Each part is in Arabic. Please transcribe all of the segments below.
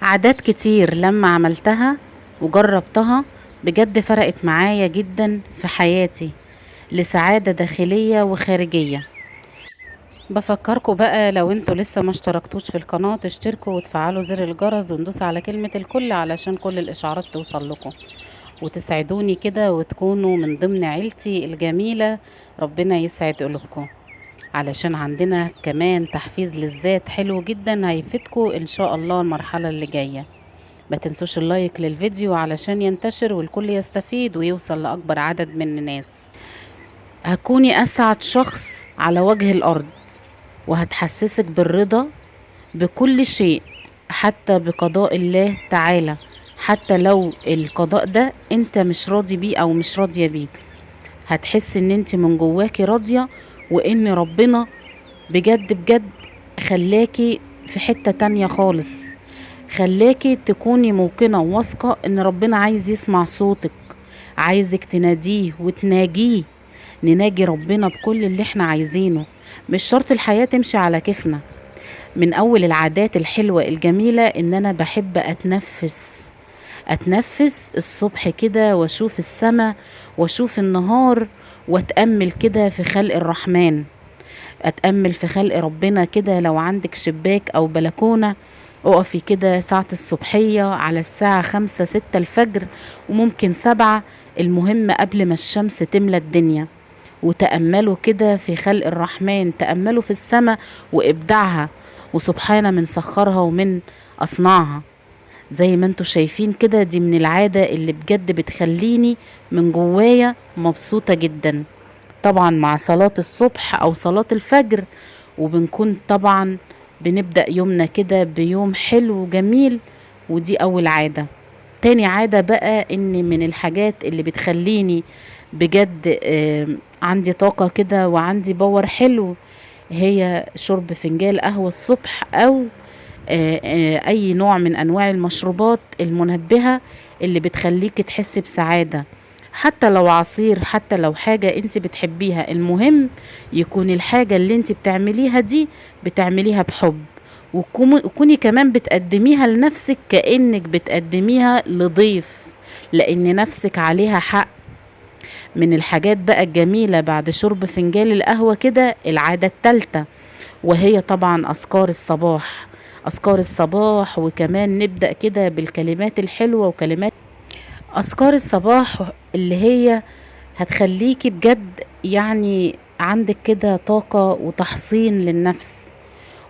عادات كتير لما عملتها وجربتها بجد فرقت معايا جدا في حياتي لسعادة داخلية وخارجية. بفكركم بقى لو انتوا لسه ما اشتركتوش في القناة تشتركوا وتفعلوا زر الجرس وندوس على كلمة الكل علشان كل الاشعارات توصل لكم وتسعدوني كده وتكونوا من ضمن عيلتي الجميلة. ربنا يسعد قلوبكم، علشان عندنا كمان تحفيز للذات حلو جدا هيفيدكم ان شاء الله المرحلة اللي جاية. ما تنسوش اللايك للفيديو علشان ينتشر والكل يستفيد ويوصل لأكبر عدد من الناس. هتكوني أسعد شخص على وجه الأرض، وهتحسسك بالرضا بكل شيء، حتى بقضاء الله تعالى، حتى لو القضاء ده انت مش راضي بيه او مش راضية بيه. هتحس ان انت من جواكي راضية، وان ربنا بجد بجد خلاكي في حتة تانية خالص، خلاكي تكوني موقنة وواثقة ان ربنا عايز يسمع صوتك، عايزك تناديه وتناجيه. نناجي ربنا بكل اللي احنا عايزينه، مش شرط الحياة تمشي على كيفنا. من اول العادات الحلوة الجميلة ان انا بحب اتنفس الصبح كده واشوف السماء واشوف النهار، واتأمل كده في خلق الرحمن، اتأمل في خلق ربنا كده. لو عندك شباك او بلكونة اقفي كده ساعة الصبحية على الساعة 5 6 الفجر، وممكن 7، المهم قبل ما الشمس تملى الدنيا، وتأملوا كده في خلق الرحمن، تأملوا في السماء وإبداعها، وسبحانه من سخرها ومن أصنعها. زي ما انتوا شايفين كده، دي من العادة اللي بجد بتخليني من جوايا مبسوطة جدا، طبعا مع صلاة الصبح أو صلاة الفجر. وبنكون طبعا بنبدأ يومنا كده بيوم حلو وجميل. ودي أول عادة. تاني عادة بقى إن من الحاجات اللي بتخليني بجد عندي طاقة كده وعندي باور حلو، هي شرب فنجان قهوة الصبح، أو أي نوع من أنواع المشروبات المنبهة اللي بتخليك تحس بسعادة. حتى لو عصير، حتى لو حاجة انت بتحبيها، المهم يكون الحاجة اللي انت بتعمليها دي بتعمليها بحب، وكوني كمان بتقدميها لنفسك كأنك بتقدميها لضيف، لأن نفسك عليها حق. من الحاجات بقى الجميلة بعد شرب فنجان القهوة كده العادة التالتة، وهي طبعا أذكار الصباح. أذكار الصباح، وكمان نبدأ كده بالكلمات الحلوة وكلمات أذكار الصباح اللي هي هتخليكي بجد يعني عندك كده طاقة وتحصين للنفس.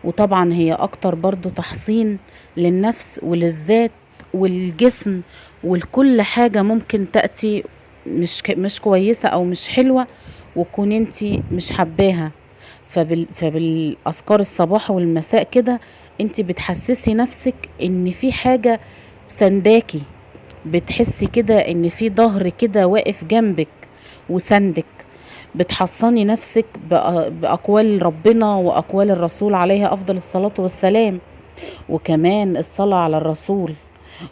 وطبعا هي أكتر برضو تحصين للنفس وللذات والجسم ولكل حاجة ممكن تأتي مش كويسة أو مش حلوة، وتكون انتي مش حباها. فبالأذكار الصباح والمساء كده انتي بتحسسي نفسك ان في حاجة سنداكي، بتحسي كده ان في ظهر كده واقف جنبك وسندك. بتحصني نفسك بأقوال ربنا وأقوال الرسول عليه أفضل الصلاة والسلام، وكمان الصلاة على الرسول،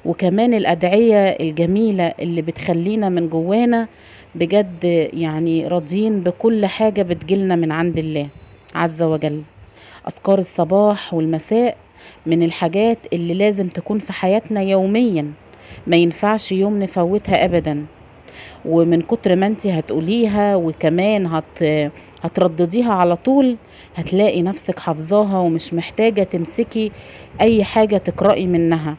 وكمان الأدعية الجميلة اللي بتخلينا من جوانا بجد يعني راضيين بكل حاجة بتجيلنا من عند الله عز وجل. أذكار الصباح والمساء من الحاجات اللي لازم تكون في حياتنا يوميا، ما ينفعش يوم نفوتها أبدا. ومن كتر ما انت هتقوليها وكمان هتردديها على طول، هتلاقي نفسك حافظاها ومش محتاجة تمسكي أي حاجة تقرأي منها.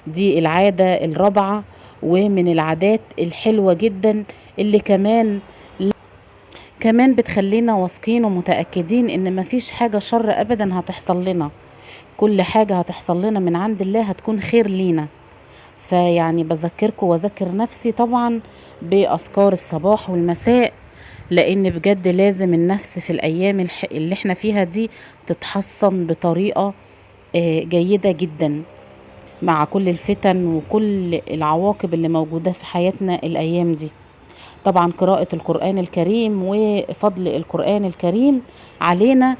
دي العادة الرابعة، ومن العادات الحلوة جدا اللي كمان بتخلينا واثقين ومتأكدين ان مفيش حاجة شر ابدا هتحصل لنا، كل حاجة هتحصل لنا من عند الله هتكون خير لينا. فيعني بذكركم واذكر نفسي طبعا بأذكار الصباح والمساء، لان بجد لازم النفس في الايام اللي احنا فيها دي تتحصن بطريقة جيدة جدا مع كل الفتن وكل العواقب اللي موجودة في حياتنا الايام دي. طبعا قراءة القرآن الكريم وفضل القرآن الكريم علينا،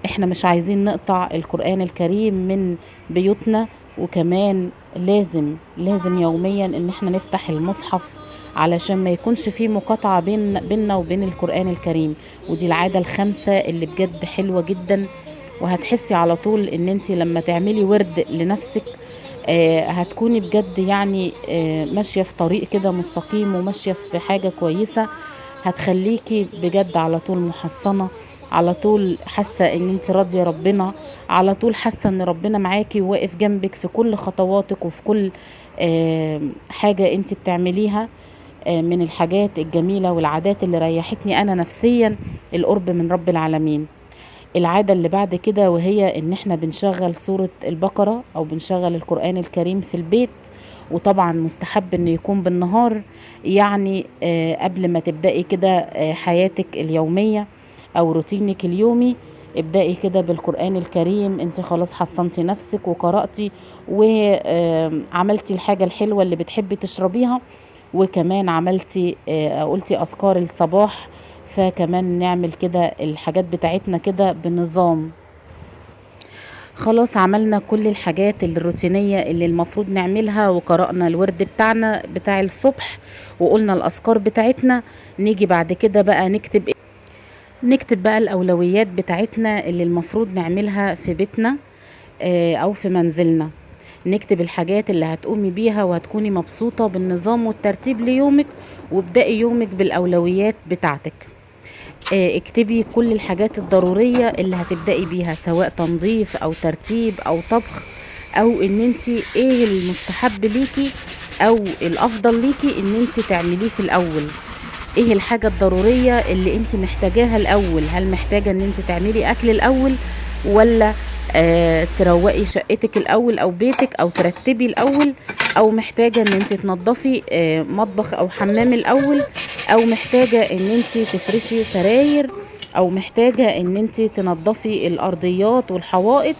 احنا مش عايزين نقطع القرآن الكريم من بيوتنا، وكمان لازم يوميا ان احنا نفتح المصحف علشان ما يكونش فيه مقاطعة بيننا وبين القرآن الكريم. ودي العادة الخامسة اللي بجد حلوة جدا، وهتحسي على طول ان انت لما تعملي ورد لنفسك هتكوني بجد يعني ماشية في طريق كده مستقيم وماشية في حاجة كويسة، هتخليكي بجد على طول محصنة، على طول حاسة ان انت راضية ربنا، على طول حاسة ان ربنا معاكي وواقف جنبك في كل خطواتك وفي كل حاجة انت بتعمليها من الحاجات الجميلة والعادات اللي ريحتني انا نفسيا، القرب من رب العالمين. العادة اللي بعد كده وهي ان احنا بنشغل سورة البقرة او بنشغل القرآن الكريم في البيت، وطبعا مستحب انه يكون بالنهار، يعني قبل ما تبدأي كده حياتك اليومية او روتينك اليومي، ابدأي كده بالقرآن الكريم. انت خلاص حصنتي نفسك وقرأتي وعملتي الحاجة الحلوة اللي بتحبي تشربيها، وكمان عملتي قلتي أذكار الصباح، فكمان نعمل كده الحاجات بتاعتنا كده بنظام. خلاص عملنا كل الحاجات الروتينية اللي المفروض نعملها، وقرأنا الورد بتاعنا بتاع الصبح، وقلنا الأذكار بتاعتنا. نيجي بعد كده بقى نكتب بقى الأولويات بتاعتنا اللي المفروض نعملها في بيتنا أو في منزلنا. نكتب الحاجات اللي هتقومي بيها وهتكوني مبسوطة بالنظام والترتيب ليومك، وابدأي يومك بالأولويات بتاعتك. اكتبي كل الحاجات الضرورية اللي هتبدأي بيها، سواء تنظيف او ترتيب او طبخ، او ان انتي ايه المستحب ليكي او الافضل ليكي ان انتي تعمليه في الاول. ايه الحاجة الضرورية اللي انتي محتاجاها الاول؟ هل محتاجة ان انتي تعملي اكل الاول، ولا تروقي شقتك الاول او بيتك او ترتبي الاول، او محتاجة ان انت تنظفي مطبخ او حمام الاول، او محتاجة ان انت تفرشي سراير، او محتاجة ان انت تنظفي الارضيات والحوائط.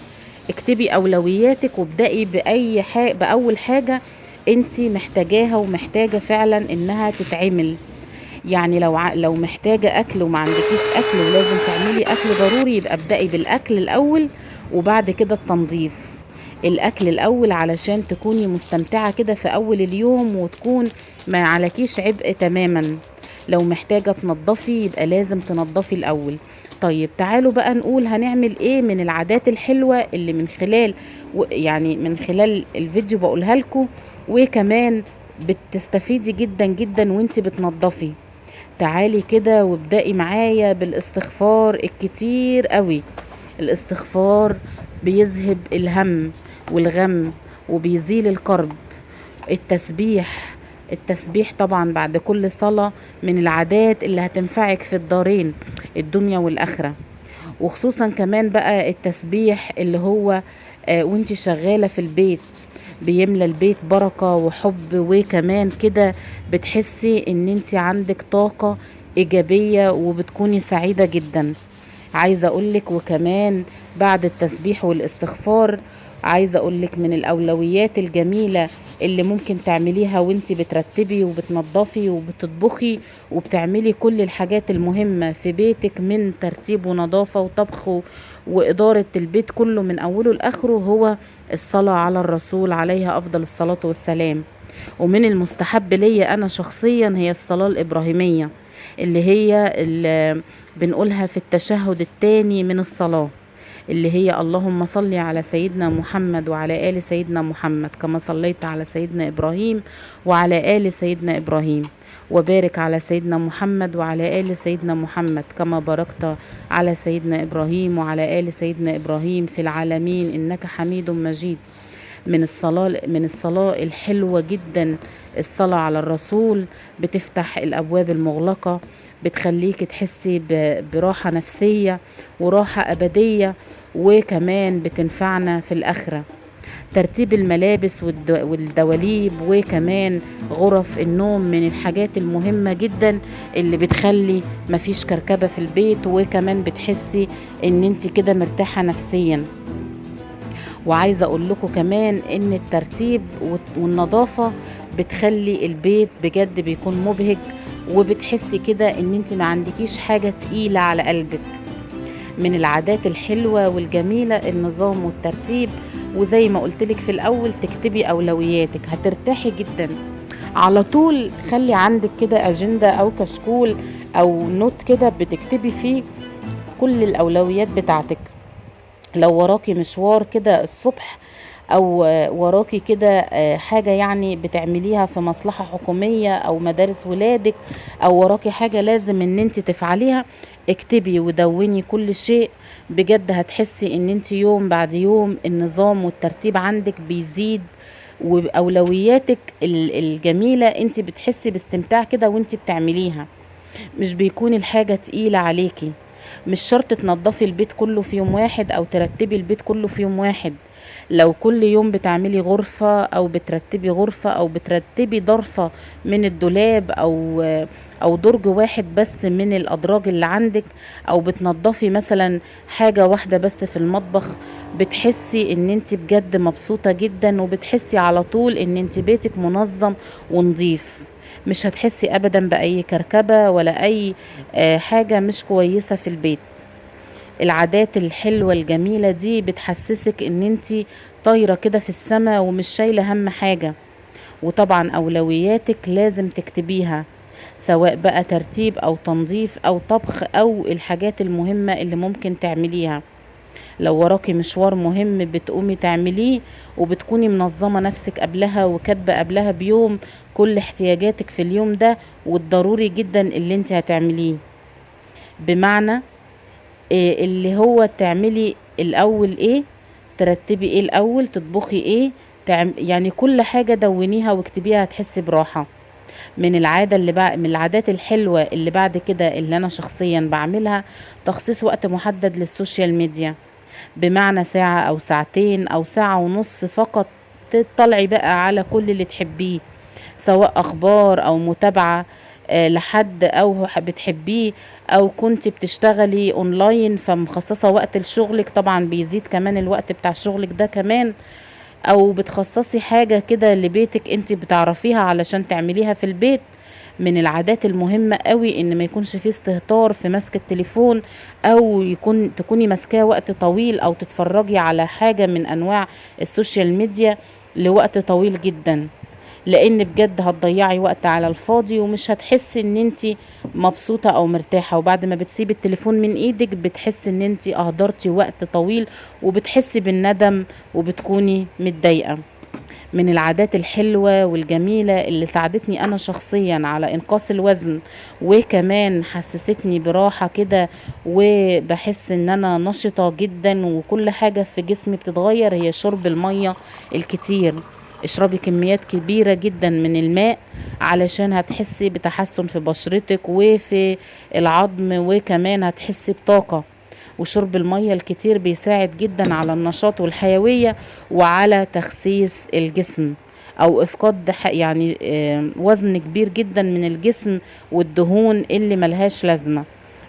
اكتبي اولوياتك وابدأي باول حاجة انت محتاجاها ومحتاجة فعلا انها تتعمل. يعني لو محتاجة اكل وما عندكيش اكل ولازم تعملي اكل ضروري، يبقى ابدأي بالاكل الاول وبعد كده التنظيف. الاكل الاول علشان تكوني مستمتعة كده في اول اليوم، وتكون ما عليكيش عبء تماما. لو محتاجة تنظفي يبقى لازم تنظفي الاول. طيب تعالوا بقى نقول هنعمل ايه من العادات الحلوة اللي من خلال الفيديو بقولها لكم، وكمان بتستفيدي جدا جدا وانتي بتنظفي. تعالي كده وابدأي معايا بالاستغفار الكتير قوي. الاستغفار بيذهب الهم والغم وبيزيل الكرب. التسبيح طبعا بعد كل صلاة من العادات اللي هتنفعك في الدارين، الدنيا والآخرة. وخصوصا كمان بقى التسبيح اللي هو وانتي شغالة في البيت، بيملى البيت بركة وحب، وكمان كده بتحسي ان انتي عندك طاقة ايجابية وبتكوني سعيدة جدا. عايزة اقولك وكمان بعد التسبيح والاستغفار، عايزة اقولك من الاولويات الجميلة اللي ممكن تعمليها وانتي بترتبي وبتنظفي وبتطبخي وبتعملي كل الحاجات المهمة في بيتك، من ترتيب ونظافة وطبخ وإدارة البيت كله من أوله لآخره، هو الصلاة على الرسول عليه أفضل الصلاة والسلام. ومن المستحب لي أنا شخصيا هي الصلاة الإبراهيمية، اللي بنقولها في التشهد الثاني من الصلاة، اللي هي اللهم صل على سيدنا محمد وعلى آل سيدنا محمد كما صليت على سيدنا إبراهيم وعلى آل سيدنا إبراهيم، وبارك على سيدنا محمد وعلى آل سيدنا محمد كما باركت على سيدنا إبراهيم وعلى آل سيدنا إبراهيم في العالمين إنك حميد مجيد. من الصلاة الحلوة جدا الصلاة على الرسول، بتفتح الأبواب المغلقة، بتخليك تحسي براحة نفسية وراحة أبدية، وكمان بتنفعنا في الآخرة. ترتيب الملابس والدواليب وكمان غرف النوم من الحاجات المهمة جدا اللي بتخلي مفيش كركبة في البيت، وكمان بتحسي ان انت كده مرتاحة نفسيا. وعايزة اقول لكم كمان ان الترتيب والنظافة بتخلي البيت بجد بيكون مبهج، وبتحسي كده ان انت ما عندكيش حاجة تقيلة على قلبك. من العادات الحلوة والجميلة النظام والترتيب، وزي ما قلتلك في الأول تكتبي أولوياتك، هترتاحي جدا. على طول خلي عندك كده أجندة أو كشكول أو نوت كده بتكتبي فيه كل الأولويات بتاعتك. لو وراكي مشوار كده الصبح او وراكي كده حاجة يعني بتعمليها في مصلحة حكومية او مدارس ولادك، او وراكي حاجة لازم ان انت تفعليها، اكتبي ودوني كل شيء. بجد هتحسي ان انت يوم بعد يوم النظام والترتيب عندك بيزيد، واولوياتك الجميلة انت بتحسي باستمتاع كده وانت بتعمليها. مش بيكون الحاجة تقيلة عليكي. مش شرط تنضفي البيت كله في يوم واحد او ترتبي البيت كله في يوم واحد. لو كل يوم بتعملي غرفة او بترتبي غرفة او بترتبي ضرفة من الدولاب او درج واحد بس من الادراج اللي عندك، او بتنضفي مثلا حاجة واحدة بس في المطبخ، بتحسي ان انت بجد مبسوطة جدا، وبتحسي على طول ان انت بيتك منظم ونظيف. مش هتحسي ابدا باي كركبة ولا اي حاجة مش كويسة في البيت. العادات الحلوة الجميلة دي بتحسسك ان انتي طايرة كده في السماء ومش شايلة هم حاجة. وطبعا اولوياتك لازم تكتبيها، سواء بقى ترتيب او تنظيف او طبخ او الحاجات المهمة اللي ممكن تعمليها. لو وراكي مشوار مهم بتقومي تعمليه، وبتكوني منظمة نفسك قبلها وكاتبة قبلها بيوم كل احتياجاتك في اليوم ده والضروري جدا اللي انت هتعمليه. بمعنى اللي هو تعملي الاول ايه، ترتبي ايه الاول، تطبخي ايه، يعني كل حاجة دونيها واكتبيها، هتحسي براحة. من العادات الحلوة اللي بعد كده اللي انا شخصيا بعملها، تخصيص وقت محدد للسوشيال ميديا. بمعنى ساعة او ساعتين او ساعة ونص فقط، تطلعي بقى على كل اللي تحبيه، سواء اخبار او متابعة لحد او بتحبيه، او كنت بتشتغلي اونلاين فمخصصة وقت لشغلك، طبعا بيزيد كمان الوقت بتاع شغلك ده كمان، او بتخصصي حاجة كده لبيتك انت بتعرفيها علشان تعمليها في البيت. من العادات المهمة قوي ان ما يكونش فيه استهتار في مسك التليفون، او تكوني ماسكاه وقت طويل، او تتفرجي على حاجة من انواع السوشيال ميديا لوقت طويل جدا، لان بجد هتضيعي وقت على الفاضي ومش هتحسي ان انتي مبسوطة او مرتاحة. وبعد ما بتسيبي التليفون من ايدك بتحسي ان انتي اهدرتي وقت طويل، وبتحسي بالندم وبتكوني متضايقة. من العادات الحلوة والجميلة اللي ساعدتني انا شخصيا على انقاص الوزن، وكمان حسستني براحة كده، وبحس ان انا نشطة جدا وكل حاجة في جسمي بتتغير، هي شرب المية الكتير. اشربي كميات كبيرة جدا من الماء علشان هتحسي بتحسن في بشرتك وفي العظم، وكمان هتحسي بطاقة. وشرب المية الكتير بيساعد جدا على النشاط والحيوية، وعلى تخسيس الجسم، او افقاد يعني وزن كبير جدا من الجسم والدهون اللي ملهاش لازمة.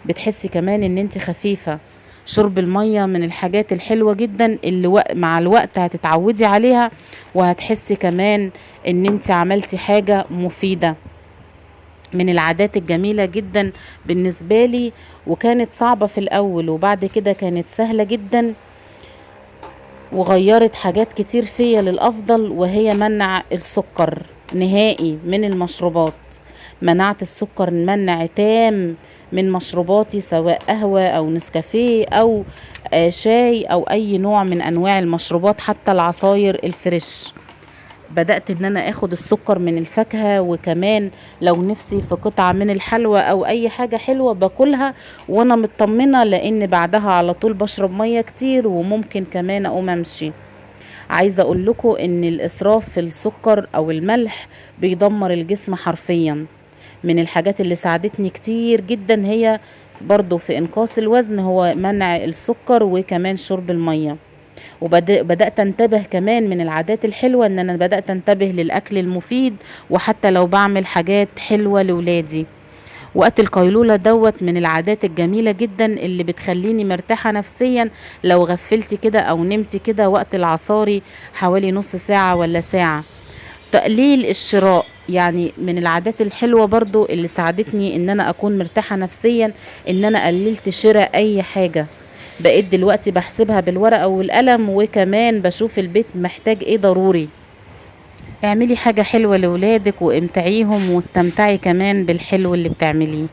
بتحسي كمان ان انت خفيفة. شرب المية من الحاجات الحلوة جدا اللي مع الوقت هتتعودي عليها، وهتحسي كمان ان انت عملتي حاجة مفيدة. من العادات الجميلة جدا بالنسبة لي، وكانت صعبة في الأول وبعد كده كانت سهلة جدا، وغيرت حاجات كتير فيا للأفضل، وهي منع السكر نهائي من المشروبات. منعت السكر منع تام من مشروباتي، سواء قهوة أو نسكافيه أو شاي أو أي نوع من أنواع المشروبات، حتى العصاير الفريش. بدأت ان انا اخد السكر من الفاكهة، وكمان لو نفسي في قطعة من الحلوى او اي حاجة حلوة باكلها وانا مطمنة، لان بعدها على طول بشرب مية كتير، وممكن كمان اقوم امشي. عايزة اقول لكم ان الاسراف في السكر او الملح بيدمر الجسم حرفيا. من الحاجات اللي ساعدتني كتير جدا هي برضو في انقاص الوزن هو منع السكر وكمان شرب المية. وبدأت انتبه كمان من العادات الحلوة ان انا بدأت انتبه للاكل المفيد، وحتى لو بعمل حاجات حلوة لولادي. وقت القيلولة من العادات الجميلة جدا اللي بتخليني مرتاحة نفسيا. لو غفلتي كده او نمتي كده وقت العصاري حوالي نص ساعة ولا ساعة. تقليل الشراء، يعني من العادات الحلوة برضو اللي ساعدتني ان انا اكون مرتاحة نفسيا، ان انا قللت شراء اي حاجة. بقيت دلوقتي بحسبها بالورقة والقلم، وكمان بشوف البيت محتاج ايه ضروري. اعملي حاجة حلوة لولادك وامتعيهم، واستمتعي كمان بالحلو اللي بتعمليه.